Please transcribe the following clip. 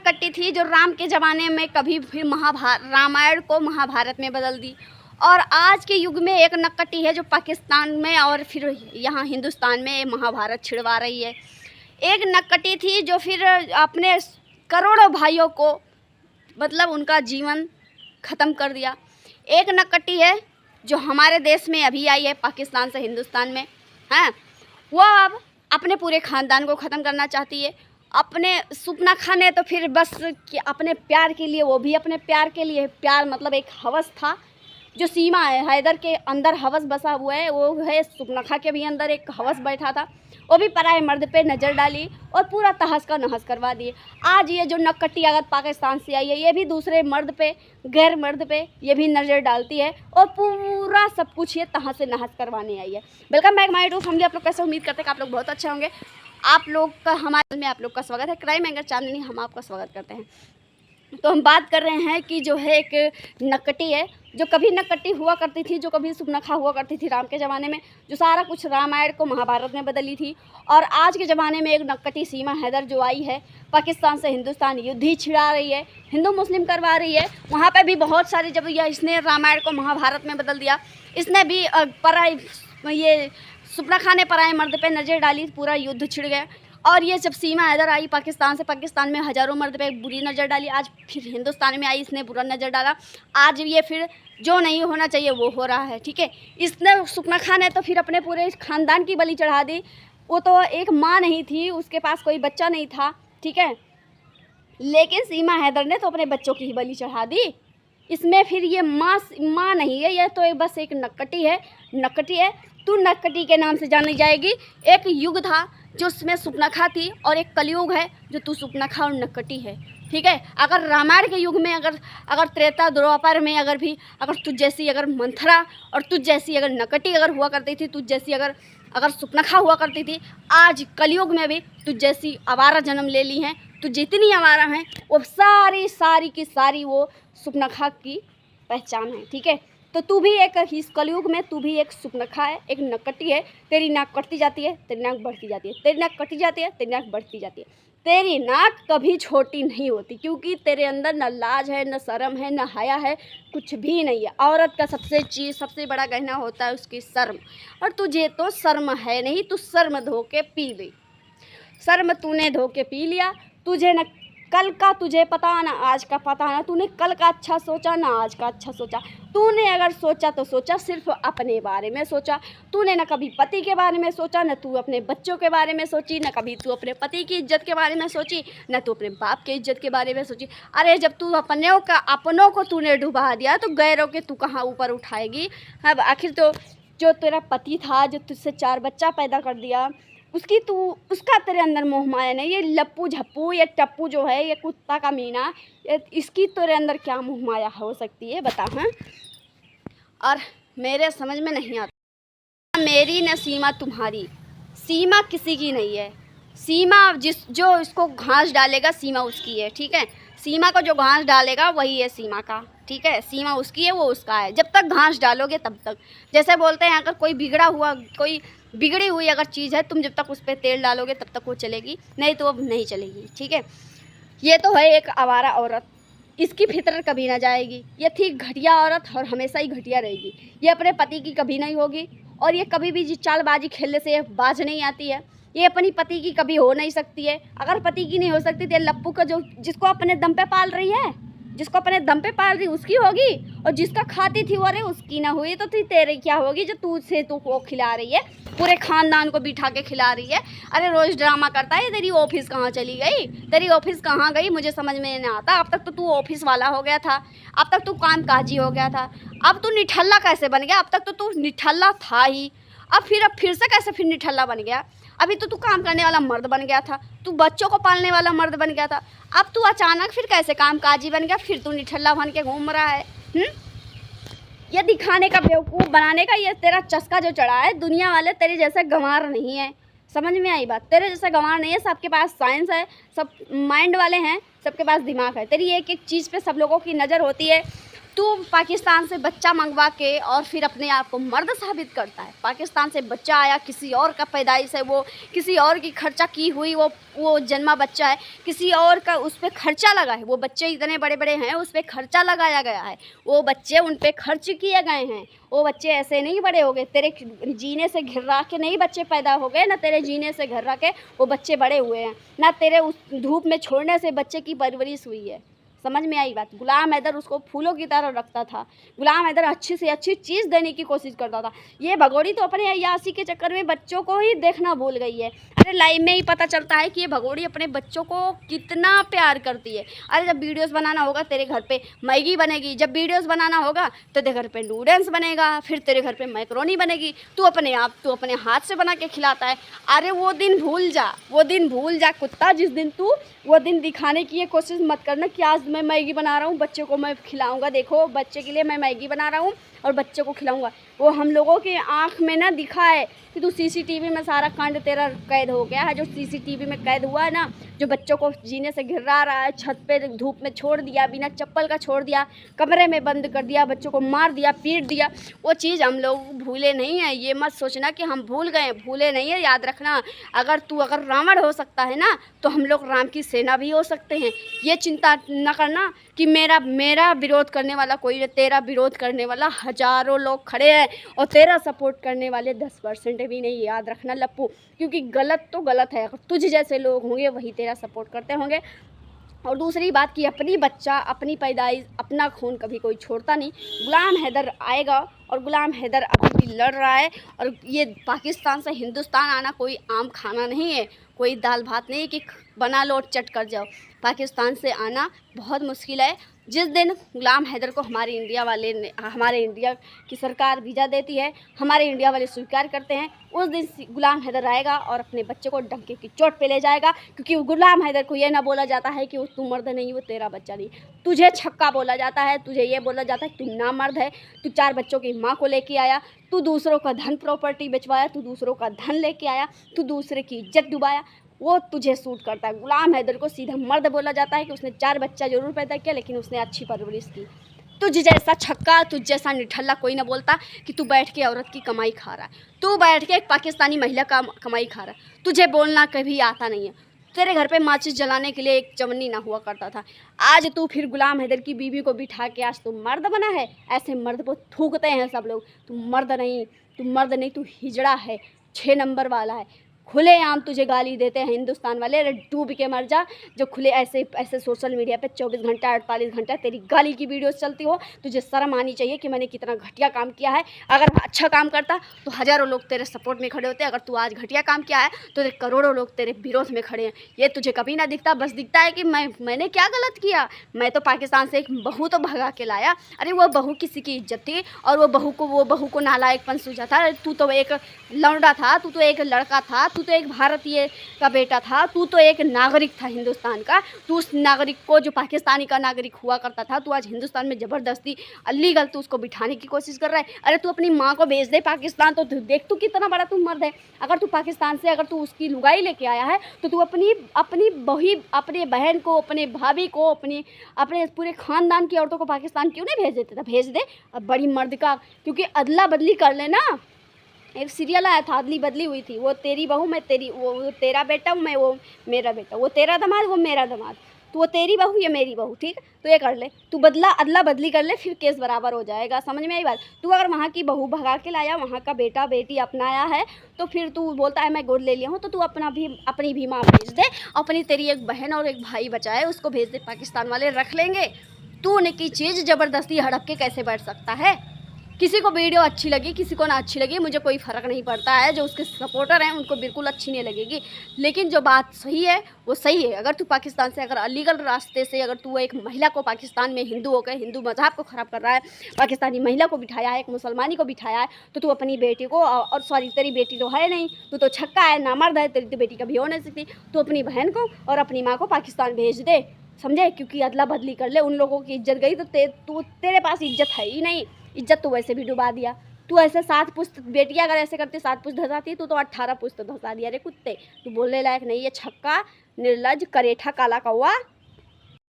नक्कट्टी थी जो राम के ज़माने में कभी फिर रामायण को महाभारत में बदल दी। और आज के युग में एक नक्कट्टी है जो पाकिस्तान में और फिर यहाँ हिंदुस्तान में महाभारत छिड़वा रही है। एक नक्कट्टी थी जो फिर अपने करोड़ों भाइयों को मतलब उनका जीवन ख़त्म कर दिया। एक नक्कट्टी है जो हमारे देश में अभी आई है पाकिस्तान से हिंदुस्तान में, हैं वो अब अपने पूरे ख़ानदान को ख़त्म करना चाहती है। अपने सुपना खाने तो फिर बस कि अपने प्यार के लिए, वो भी अपने प्यार के लिए, प्यार मतलब एक हवस था जो सीमा है हैदर के अंदर हवस बसा हुआ है, वो है सुपनखा के भी अंदर एक हवस बैठा था, वो भी पराए मर्द पे नज़र डाली और पूरा तहस का नहस करवा दिए। आज ये जो नक्कट्टी अगर पाकिस्तान से आई है ये भी दूसरे मर्द पे, गैर मर्द पे ये भी नज़र डालती है और पूरा सब कुछ ये तहस से नहस करवाने आई है। Welcome back my YouTube family. आप लोग कैसे, उम्मीद करते हैं कि आप लोग बहुत अच्छे होंगे। आप लोग का हमारे में आप लोग का स्वागत है। क्राइम एंकर चांदनी हम आपका स्वागत करते हैं। तो हम बात कर रहे हैं कि जो है एक नक्कट्टी है जो कभी नक्कट्टी हुआ करती थी, जो कभी सुपनखा हुआ करती थी राम के ज़माने में, जो सारा कुछ रामायण को महाभारत में बदली थी। और आज के ज़माने में एक नक्कट्टी सीमा हैदर जो आई है पाकिस्तान से हिंदुस्तान युद्ध ही छिड़ा रही है, हिंदू मुस्लिम करवा रही है। वहाँ पे भी बहुत सारी, जब यह इसने रामायण को महाभारत में बदल दिया, इसने भी पराई ये सुपनखा ने पराए मर्द पे नज़र डाली, पूरा युद्ध छिड़ गया। और ये जब सीमा हैदर आई पाकिस्तान से, पाकिस्तान में हज़ारों मर्द पे बुरी नज़र डाली, आज फिर हिंदुस्तान में आई, इसने बुरा नज़र डाला। आज ये फिर जो नहीं होना चाहिए वो हो रहा है, ठीक है। इसने सुपनखा ने तो फिर अपने पूरे ख़ानदान की बलि चढ़ा दी। वो तो एक माँ नहीं थी, उसके पास कोई बच्चा नहीं था, ठीक है, लेकिन सीमा हैदर ने तो अपने बच्चों की ही बलि चढ़ा दी। इसमें फिर ये माँ नहीं है, ये तो बस एक नक्कट्टी है। नक्कट्टी है, तू नक्कट्टी के नाम से जानी जाएगी। एक युग था जो उसमें सुपनखा थी और एक कलयुग है जो तू सुपनखा और नक्कट्टी है, ठीक है। अगर रामायण के युग में अगर त्रेता द्वापर में अगर तुझ जैसी अगर मंथरा और तुझ जैसी अगर नक्कट्टी अगर हुआ करती थी, तुझ जैसी अगर सुपनखा हुआ करती थी, आज कलयुग में भी तुझ जैसी आवारा जन्म ले ली हैं। तो जितनी आवारा हैं वो सारी की सारी वो सुपनखा की पहचान है, ठीक है। तो तू भी एक इस कलयुग में तू भी एक सुपनखा है, एक नक्कट्टी है। तेरी नाक कटती जाती है, तेरी नाक बढ़ती जाती है, तेरी नाक कटती जाती है, तेरी नाक बढ़ती जाती है। तेरी नाक कभी छोटी नहीं होती, क्योंकि तेरे अंदर न लाज है, न शर्म है, न हया है, कुछ भी नहीं है। औरत का सबसे बड़ा गहना होता है उसकी शर्म, और तुझे तो शर्म है नहीं, तू शर्म धो के पी ली। शर्म तूने धो के पी लिया। तुझे न कल का तुझे पता, ना आज का पता, ना तूने कल का अच्छा सोचा, ना आज का अच्छा सोचा। तूने अगर सोचा तो सोचा सिर्फ अपने बारे में सोचा। तूने ना कभी पति के बारे में सोचा, ना तू अपने बच्चों के बारे में सोची, ना कभी तू अपने पति की इज्जत के बारे में सोची, ना तू अपने बाप की इज्जत के बारे में सोची। अरे जब तू अपनों को तूने डुबा दिया तो गैरों के तू कहाँ ऊपर उठाएगी। अब आखिर तो जो तेरा पति था, जो तुझसे 4 बच्चा पैदा कर दिया, उसका तेरे अंदर मोह माया नहीं। ये लप्पू झप्पू, ये टप्पू जो है, ये कुत्ता का मीना, इसकी तेरे अंदर क्या मोह माया हो सकती है बता। हाँ, और मेरे समझ में नहीं आता। मेरी न सीमा तुम्हारी, सीमा किसी की नहीं है। सीमा जो इसको घास डालेगा सीमा उसकी है, ठीक है। सीमा को जो घास डालेगा वही है सीमा का, ठीक है। सीमा उसकी है, वो उसका है। जब तक घास डालोगे तब तक, जैसे बोलते हैं अगर कोई बिगड़ी हुई अगर चीज़ है, तुम जब तक उस पर तेल डालोगे तब तक वो चलेगी, नहीं तो अब नहीं चलेगी, ठीक है। ये तो है एक आवारा औरत, इसकी फितरत कभी ना जाएगी। ये थी घटिया औरत और हमेशा ही घटिया रहेगी। ये अपने पति की कभी नहीं होगी, और ये कभी भी चालबाजी खेलने से बाज नहीं आती है। ये अपनी पति की कभी हो नहीं सकती है। अगर पति की नहीं हो सकती तो लप्पू का जिसको अपने दम पे पाल रही है, जिसको अपने दम पे पाल रही उसकी होगी, और जिसका खाती थी वो अरे उसकी ना हुई तो तेरे क्या होगी जो तू को खिला रही है, पूरे खानदान को बिठा के खिला रही है। अरे रोज़ ड्रामा करता है। तेरी ऑफिस कहाँ चली गई, तेरी ऑफिस कहाँ गई, मुझे समझ में नहीं आता। अब तक तो तू ऑफिस वाला हो गया था, अब तक तू कामकाजी हो गया था, अब तू निठल्ला कैसे बन गया। अब तक तो तू निठल्ला था ही, अब फिर से कैसे फिर निठल्ला बन गया। अभी तो तू काम करने वाला मर्द बन गया था, तू बच्चों को पालने वाला मर्द बन गया था, अब तू अचानक फिर कैसे कामकाजी बन गया, फिर तू निठल्ला बन के घूम रहा है। ये दिखाने का, बेवकूफ़ बनाने का ये तेरा चस्का जो चढ़ा है। दुनिया वाले तेरे जैसे गंवार नहीं है, समझ में आई बात। तेरे जैसे गंवार नहीं है, सबके पास साइंस है, सब माइंड वाले हैं, सबके पास दिमाग है। तेरी एक एक चीज़ पे सब लोगों की नज़र होती है। तू पाकिस्तान से बच्चा मंगवा के और फिर अपने आप को मर्द साबित करता है। पाकिस्तान से बच्चा आया, किसी और का पैदाइश है, वो किसी और की खर्चा की हुई वो जन्मा बच्चा है, किसी और का उस पर खर्चा लगा है। वो बच्चे इतने बड़े बड़े हैं, उस पर खर्चा लगाया गया है, वो बच्चे उन पर खर्च किए गए हैं। वो बच्चे ऐसे नहीं बड़े हो गए, तेरे जीने से घिरा के नहीं बच्चे पैदा हो गए, ना तेरे जीने से घिरा के वो बच्चे बड़े हुए हैं, ना तेरे उस धूप में छोड़ने से बच्चे की परवरिश हुई है। समझ में आई बात? गुलाम हैदर उसको फूलों की तरह रखता था। गुलाम हैदर अच्छी से अच्छी चीज़ देने की कोशिश करता था। ये भगोड़ी तो अपने अय्यासी के चक्कर में बच्चों को ही देखना भूल गई है। अरे लाइव में ही पता चलता है कि ये भगोड़ी अपने बच्चों को कितना प्यार करती है। अरे जब वीडियोस बनाना होगा तेरे घर पे मैगी बनेगी, जब वीडियोस बनाना होगा तो तेरे घर पे नूडल्स बनेगा, फिर तेरे घर पे मैक्रोनी बनेगी, तू अपने हाथ से बना के खिलाता है। अरे वो दिन भूल जा, वो दिन भूल जा कुत्ता, जिस दिन तू वो दिन दिखाने की ये कोशिश मत करना कि आज मैं मैगी बना रहा हूँ, बच्चे को मैं खिलाऊंगा, देखो बच्चे के लिए मैं मैगी बना रहा हूँ और बच्चे को खिलाऊंगा। वो हम लोगों के आँख में ना दिखा है कि तू सीसीटीवी में सारा कांड तेरा कैद हो गया है। जो सीसीटीवी में कैद हुआ है ना, जो बच्चों को जीने से घिरा रहा है, छत पे धूप में छोड़ दिया, बिना चप्पल का छोड़ दिया, कमरे में बंद कर दिया, बच्चों को मार दिया, पीट दिया, वो चीज़ हम लोग भूले नहीं हैं। ये मत सोचना कि हम भूल गए, भूले नहीं है। याद रखना, अगर रावण हो सकता है ना, तो हम लोग राम की सेना भी हो सकते हैं। ये चिंता न करना कि मेरा विरोध करने वाला कोई नहीं, तेरा विरोध करने वाला हज़ारों लोग खड़े हैं और तेरा सपोर्ट करने वाले 10% भी नहीं। याद रखना लप्पू, क्योंकि गलत तो गलत है, तुझ जैसे लोग होंगे वही तेरा सपोर्ट करते होंगे। और दूसरी बात कि अपनी बच्चा, अपनी पैदाइश, अपना खून कभी कोई छोड़ता नहीं। गुलाम हैदर आएगा और गुलाम हैदर अभी भी लड़ रहा है। और ये पाकिस्तान से हिंदुस्तान आना कोई आम खाना नहीं है, कोई दाल भात नहीं है कि बना लो और चट कर जाओ। पाकिस्तान से आना बहुत मुश्किल है। जिस दिन गुलाम हैदर को हमारे इंडिया की सरकार वीज़ा देती है, हमारे इंडिया वाले स्वीकार करते हैं, उस दिन गुलाम हैदर आएगा और अपने बच्चे को डंके की चोट पे ले जाएगा। क्योंकि गुलाम हैदर को ये ना बोला जाता है कि तू मर्द नहीं, वो तेरा बच्चा नहीं, तुझे छक्का बोला जाता है, तुझे ये बोला जाता है कि तू ना मर्द है, तू 4 बच्चों की माँ को लेके आया, तू दूसरों का धन प्रॉपर्टी बेचवाया, तू दूसरों का धन लेके आया, तू दूसरे की इज्जत डुबाया, वो तुझे सूट करता है। गुलाम हैदर को सीधा मर्द बोला जाता है कि उसने 4 बच्चा जरूर पैदा किया, लेकिन उसने अच्छी परवरिश की। तुझ जैसा छक्का, तुझ जैसा निठल्ला कोई ना बोलता कि तू बैठ के औरत की कमाई खा रहा है, तू बैठ के एक पाकिस्तानी महिला का कमाई खा रहा है, तुझे बोलना कभी आता नहीं है। तेरे घर पे माचिस जलाने के लिए एक चमनी ना हुआ करता था। आज तू फिर गुलाम हैदर की बीवी को बिठा के आज तू मर्द बना है। ऐसे मर्द को थूकते हैं सब लोग। तू मर्द नहीं, तू हिजड़ा है, 6 नंबर वाला है। खुलेआम तुझे गाली देते हैं हिंदुस्तान वाले। अरे डूब के मर जा। जो खुले ऐसे सोशल मीडिया पे 24 घंटा 48 घंटा तेरी गाली की वीडियोस चलती हो, तुझे शर्म आनी चाहिए कि मैंने कितना घटिया काम किया है। अगर अच्छा काम करता तो हज़ारों लोग तेरे सपोर्ट में खड़े होते। अगर तू आज घटिया काम किया है तो करोड़ों लोग तेरे विरोध में खड़े हैं। ये तुझे कभी ना दिखता, बस दिखता है कि मैंने क्या गलत किया। मैं तो पाकिस्तान से एक बहू तो भगा के लाया। अरे वो बहू किसी की इज्जत थी और वो बहू को नालायकपन सूझा था। तू तो एक लौंडा था, तू तो एक लड़का था, तू तो एक भारतीय का बेटा था, तू तो एक नागरिक था हिंदुस्तान का। तू उस नागरिक को, जो पाकिस्तानी का नागरिक हुआ करता था, तू आज हिंदुस्तान में ज़बरदस्ती अलीगल तू उसको बिठाने की कोशिश कर रहा है। अरे तू अपनी माँ को भेज दे पाकिस्तान, तो देख तू कितना बड़ा तू मर्द है। अगर तू पाकिस्तान से अगर तू उसकी लुगाई लेके आया है तो तू अपनी अपने बहन को, अपने भाभी को, अपने पूरे ख़ानदान की औरतों को पाकिस्तान क्यों नहीं भेज देते था? भेज दे। अब बड़ी मर्द का, क्योंकि अदला बदली कर लेना। एक सीरियल आया था, अदली बदली हुई थी। वो तेरी बहू, मैं तेरी, वो तेरा बेटा, मैं वो मेरा बेटा, वो तेरा दामाद, वो मेरा दामाद, तो वो तेरी बहू, ये मेरी बहू, ठीक है? तो ये कर ले, तू अदला बदली कर ले, फिर केस बराबर हो जाएगा। समझ में आई बात? तू अगर वहाँ की बहू भगा के लाया, वहाँ का बेटा बेटी अपनाया है, तो फिर तू बोलता है मैं गोद ले लिया हूँ, तो तू अपनी भी माँ भेज दे। अपनी तेरी एक बहन और एक भाई बचा है, उसको भेज दे। पाकिस्तान वाले रख लेंगे। तू उनकी चीज़ ज़बरदस्ती हड़प के कैसे बैठ सकता है? किसी को वीडियो अच्छी लगी, किसी को ना अच्छी लगी, मुझे कोई फ़र्क नहीं पड़ता है। जो उसके सपोर्टर हैं उनको बिल्कुल अच्छी नहीं लगेगी, लेकिन जो बात सही है वो सही है। अगर तू पाकिस्तान से, अगर अलीगल रास्ते से, अगर तू एक महिला को पाकिस्तान में हिंदू होकर हिंदू मज़हब को ख़राब कर रहा है, पाकिस्तानी महिला को बिठाया है, एक मुसलमानी को बिठाया है, तो तू अपनी बेटी को, और सॉरी तेरी बेटी तो है नहीं, तू तो छक्का है, नामर्द है, तेरी तो बेटी कभी हो नहीं सकती। तो अपनी बहन को और अपनी माँ को पाकिस्तान भेज दे, समझे? क्योंकि अदला बदली कर ले। उन लोगों की इज्जत गई तो तेरे पास इज्जत है ही नहीं। इज्जत तो वैसे भी डुबा दिया। तू ऐसे 7 पुश्त बेटियाँ अगर ऐसे करती 7 पुश्त धसाती, तो 18 पुश्त धसा दिया रे कुत्ते। तू बोलने लायक नहीं है। छक्का, निर्लज, करेठा, काला कौवा।